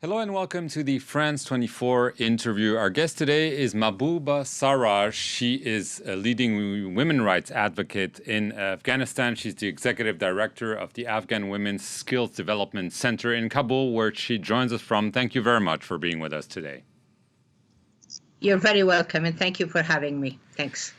Hello and welcome to the France 24 interview. Our guest today is Mahbouba Seraj. She is a leading women's rights advocate in Afghanistan. She's the executive director of the Afghan Women's Skills Development Center in Kabul, where she joins us from. Thank you very much for being with us today. You're very welcome, and thank you for having me. Thanks.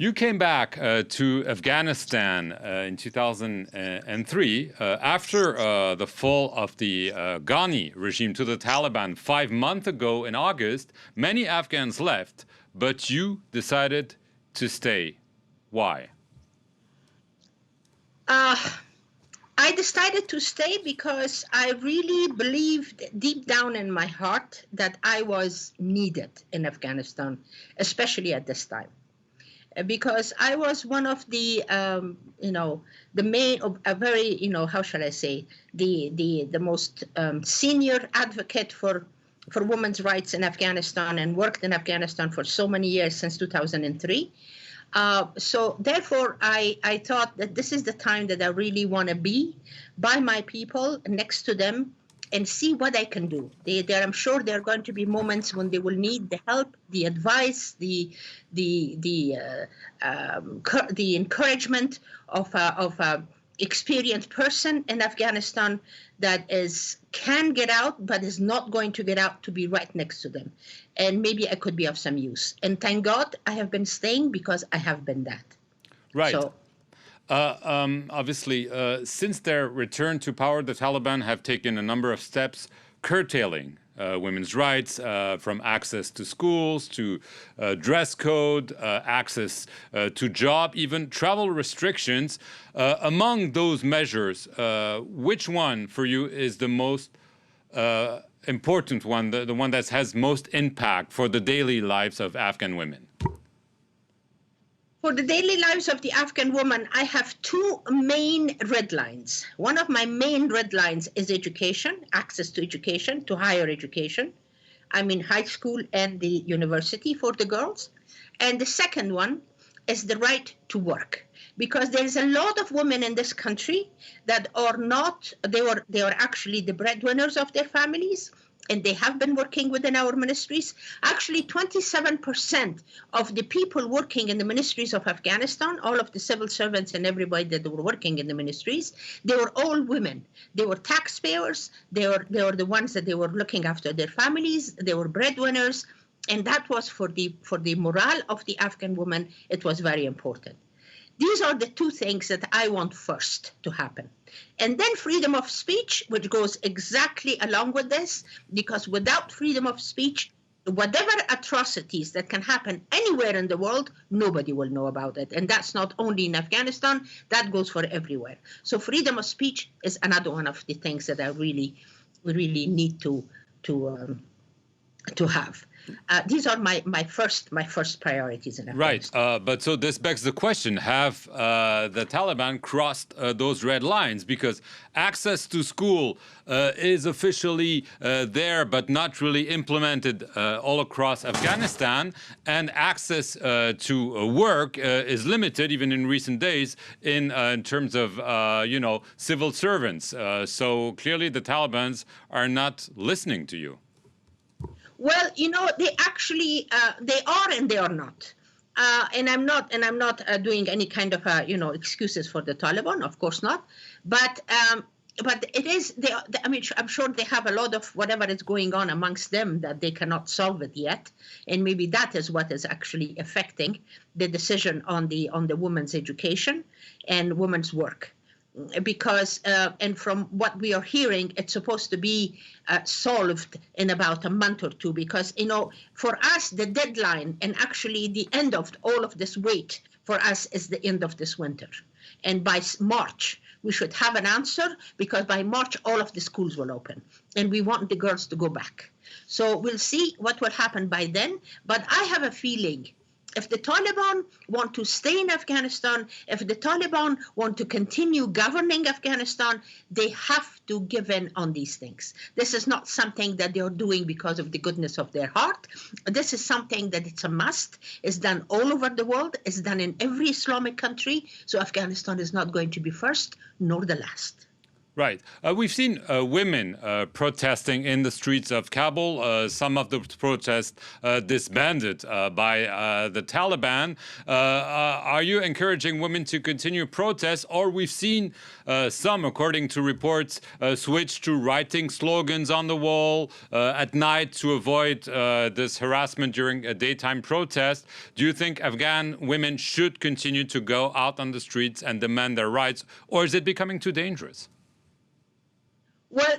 You came back to Afghanistan in 2003 after the fall of the Ghani regime to the Taliban 5 months ago in August. Many Afghans left, but you decided to stay. Why? I decided to stay because I really believed deep down in my heart that I was needed in Afghanistan, especially at this time. Because I was one of the, the main, a very, how shall I say, the most senior advocate for women's rights in Afghanistan, and worked in Afghanistan for so many years since 2003. So therefore, I thought that this is the time that I really want to be by my people, next to them, and see what I can do. I'm sure there are going to be moments when they will need the help, the advice, the encouragement of a experienced person in Afghanistan that can get out, but is not going to get out, to be right next to them. And maybe I could be of some use. And thank God I have been staying, because I have been that. Right. So, obviously, since their return to power, the Taliban have taken a number of steps curtailing women's rights, from access to schools, to dress code, access to job, even travel restrictions. Among those measures, which one for you is the most important one, the one that has most impact for the daily lives of Afghan women? For the daily lives of the Afghan woman, I have two main red lines. One of my main red lines is education, access to education, to higher education. I mean, high school and the university for the girls. And the second one is the right to work, because there is a lot of women in this country that are not, they are actually the breadwinners of their families, and they have been working within our ministries. Actually, 27% of the people working in the ministries of Afghanistan, all of the civil servants and everybody that were working in the ministries, they were all women. They were taxpayers. They were the ones that they were looking after their families. They were breadwinners. And that was for the morale of the Afghan woman, it was very important. These are the two things that I want first to happen. And then freedom of speech, which goes exactly along with this, because without freedom of speech, whatever atrocities that can happen anywhere in the world, nobody will know about it. And that's not only in Afghanistan, that goes for everywhere. So freedom of speech is another one of the things that I really need to have. These are my first priorities in Afghanistan. Right, but so this begs the question: have the Taliban crossed those red lines? Because access to school is officially there, but not really implemented all across Afghanistan, and access to work is limited, even in recent days, in terms of civil servants. So clearly, the Taliban are not listening to you. Well, they actually they are and they are not. And I'm not doing any kind of excuses for the Taliban, of course not. But it is I mean, I'm sure they have a lot of whatever is going on amongst them that they cannot solve it yet, and maybe that is what is actually affecting the decision on the women's education and women's work. Because, and from what we are hearing, it's supposed to be solved in about a month or two, because, for us, the deadline and actually the end of all of this wait for us is the end of this winter. And by March, we should have an answer, because by March, all of the schools will open, and we want the girls to go back. So we'll see what will happen by then. But I have a feeling, if the Taliban want to stay in Afghanistan, if the Taliban want to continue governing Afghanistan, they have to give in on these things. This is not something that they are doing because of the goodness of their heart. This is something that it's a must. It's done all over the world. It's done in every Islamic country. So Afghanistan is not going to be first nor the last. Right. We've seen women protesting in the streets of Kabul. Some of the protests disbanded by the Taliban. Are you encouraging women to continue protests? Or we've seen some, according to reports, switch to writing slogans on the wall at night to avoid this harassment during a daytime protest. Do you think Afghan women should continue to go out on the streets and demand their rights? Or is it becoming too dangerous? Well,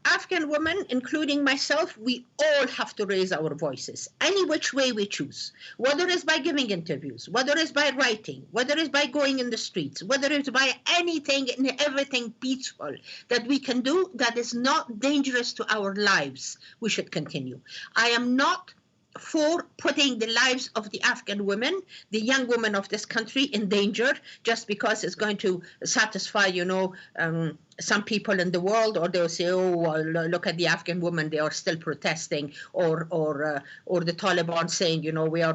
Afghan women, including myself, we all have to raise our voices, any which way we choose, whether it's by giving interviews, whether it's by writing, whether it's by going in the streets, whether it's by anything and everything peaceful that we can do that is not dangerous to our lives. We should continue. I am not for putting the lives of the Afghan women, the young women of this country, in danger just because it's going to satisfy, some people in the world, or they'll say, "Oh, well, look at the Afghan women; they are still protesting," or the Taliban saying,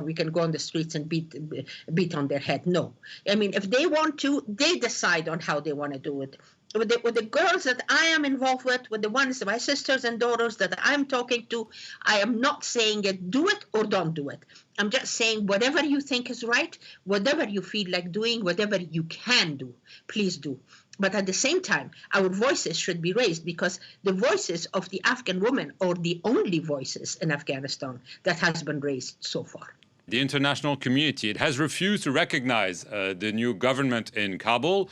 we can go on the streets and beat on their head." No, I mean, if they want to, they decide on how they want to do it. With the girls that I am involved with the ones, my sisters and daughters that I'm talking to, I am not saying do it or don't do it. I'm just saying whatever you think is right, whatever you feel like doing, whatever you can do, please do. But at the same time, our voices should be raised, because the voices of the Afghan women are the only voices in Afghanistan that has been raised so far. The international community, it has refused to recognize the new government in Kabul,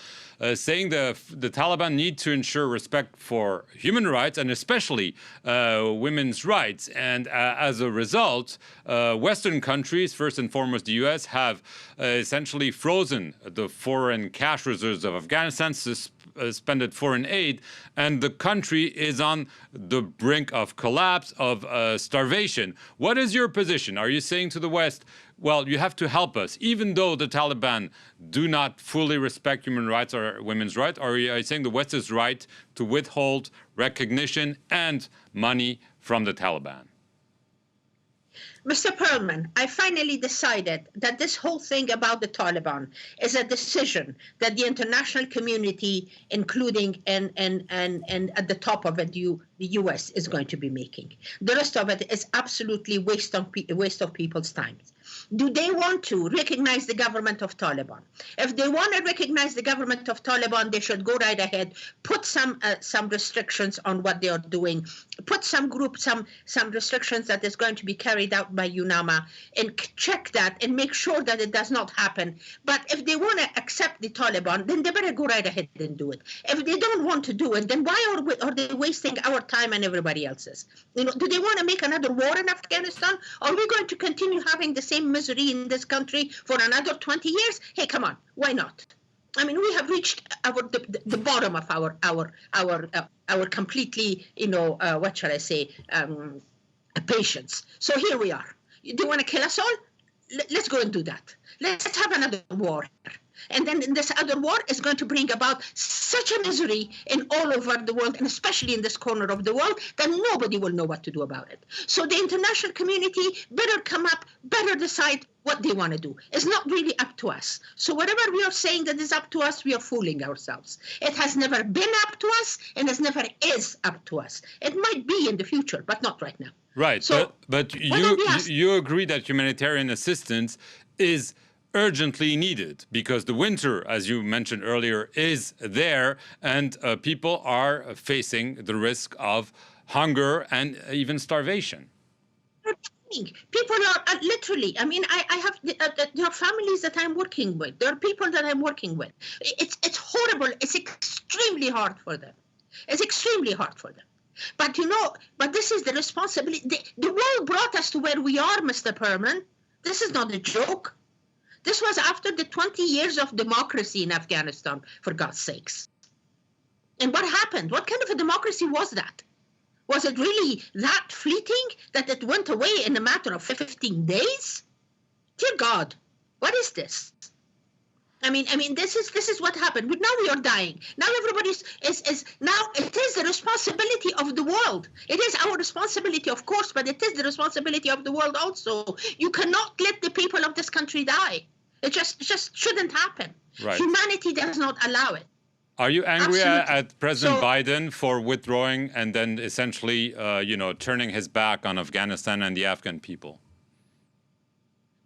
saying the Taliban need to ensure respect for human rights and especially women's rights. And as a result, Western countries, first and foremost the US, have essentially frozen the foreign cash reserves of Afghanistan, suspended foreign aid, and the country is on the brink of collapse, of starvation. What is your position? Are you saying to the West, well, you have to help us, even though the Taliban do not fully respect human rights or women's rights? Or are you saying the West is right to withhold recognition and money from the Taliban? Mr. Perlman, I finally decided that this whole thing about the Taliban is a decision that the international community, including and at the top of it, the US, is going to be making. The rest of it is absolutely waste of people's time. Do they want to recognize the government of Taliban? If they want to recognize the government of Taliban, they should go right ahead, put some restrictions on what they are doing, put some restrictions that is going to be carried out by UNAMA, and check that and make sure that it does not happen. But if they want to accept the Taliban, then they better go right ahead and do it. If they don't want to do it, then why are they wasting our time and everybody else's? Do they want to make another war in Afghanistan? Are we going to continue having the same misery in this country for another 20 years? Hey, come on, why not? I mean, we have reached the bottom of our completely, what shall I say, patience. So here we are. Do you want to kill us all? Let's go and do that. Let's have another war here. And then this other war is going to bring about such a misery in all over the world, and especially in this corner of the world, that nobody will know what to do about it. So the international community better come up, better decide what they want to do. It's not really up to us. So whatever we are saying that is up to us, we are fooling ourselves. It has never been up to us, and it never is up to us. It might be in the future, but not right now. Right. So, but you agree that humanitarian assistance is urgently needed, because the winter, as you mentioned earlier, is there, and people are facing the risk of hunger and even starvation. People are literally, I mean, I have, there are families that I'm working with. There are people that I'm working with. It's horrible. It's extremely hard for them. It's extremely hard for them. But but this is the responsibility. The world brought us to where we are, Mr. Perlman. This is not a joke. This was after the 20 years of democracy in Afghanistan, for God's sakes. And what happened? What kind of a democracy was that? Was it really that fleeting that it went away in a matter of 15 days? Dear God, what is this? I mean, this is what happened. But now we are dying. Now everybody now it is the responsibility of the world. It is our responsibility, of course, but it is the responsibility of the world also. You cannot let the people of this country die. It just shouldn't happen. Right. Humanity does not allow it. Are you angry Absolutely. at President So, Biden for withdrawing and then essentially, turning his back on Afghanistan and the Afghan people?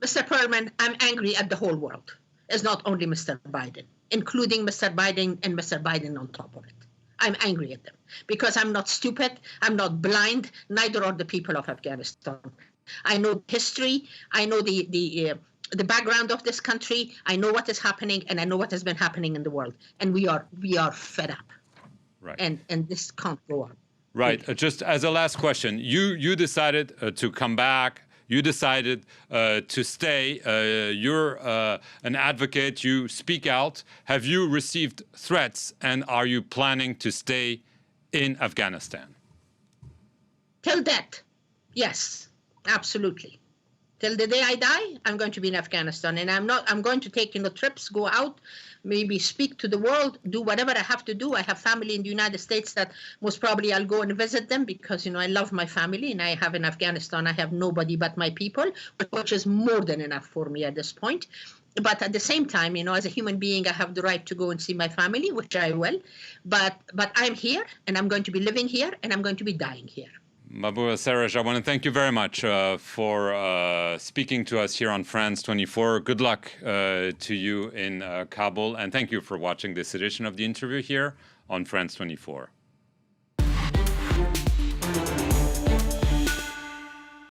Mr. Perlman, I'm angry at the whole world. It's not only Mr. Biden, including Mr. Biden and Mr. Biden on top of it. I'm angry at them because I'm not stupid, I'm not blind, neither are the people of Afghanistan. I know history, I know the background of this country, I know what is happening, and I know what has been happening in the world. And we are fed up. Right. And this can't go on. Right. Just as a last question, you decided to come back. You decided to stay. You're an advocate. You speak out. Have you received threats, and are you planning to stay in Afghanistan? Till death, yes, absolutely. Till the day I die, I'm going to be in Afghanistan, and I'm going to take, trips, go out, maybe speak to the world, do whatever I have to do. I have family in the United States that most probably I'll go and visit them because, I love my family, and I have in Afghanistan, I have nobody but my people, which is more than enough for me at this point. But at the same time, as a human being, I have the right to go and see my family, which I will. But I'm here, and I'm going to be living here, and I'm going to be dying here. Mahbouba Seraj, I want to thank you very much for speaking to us here on France 24. Good luck to you in Kabul, and thank you for watching this edition of the interview here on France 24.